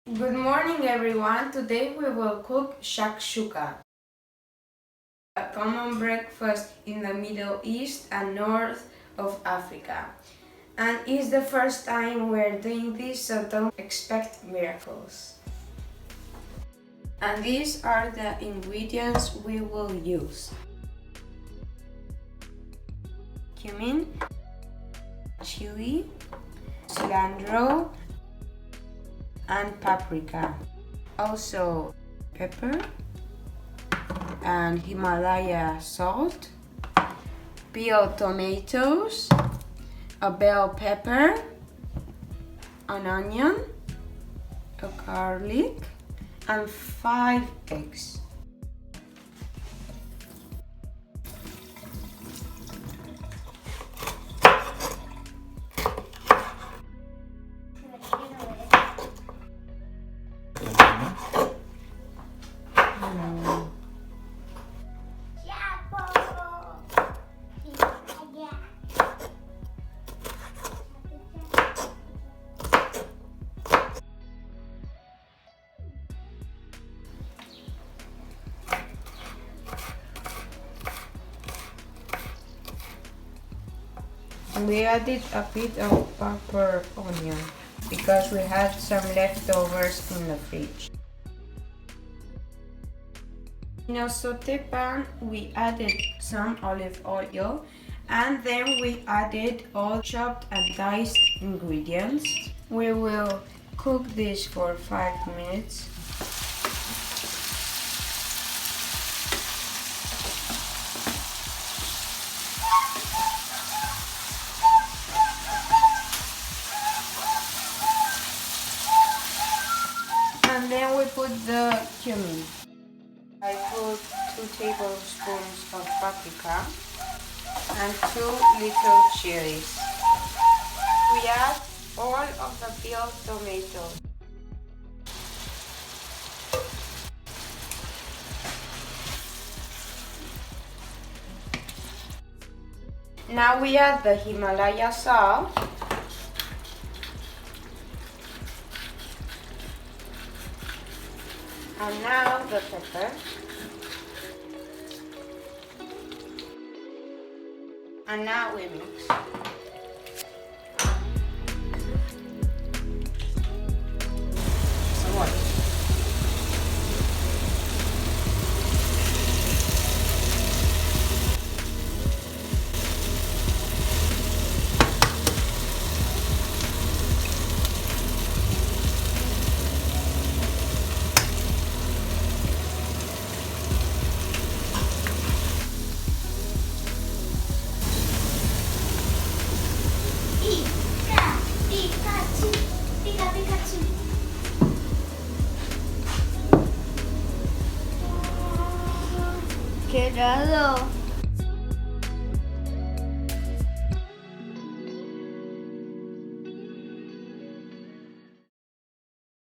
Good morning everyone. Today we will cook shakshuka, a common breakfast in the Middle East and north of Africa. And it's the first time we're doing this, so don't expect miracles. And these are the ingredients we will use: cumin, chili, cilantro, and paprika. Also pepper and Himalaya salt, peeled tomatoes, a bell pepper, an onion, a garlic, and 5 eggs. We added a bit of pepper onion because we had some leftovers in the fridge. In a sauté pan, we added some olive oil and then we added all chopped and diced ingredients. We will cook this for 5 minutes. And then we put the cumin. I put 2 tablespoons of paprika and 2 little chilies. We add all of the peeled tomatoes. Now we add the Himalaya salt. And now the pepper. And now we mix. Some water. Quedado.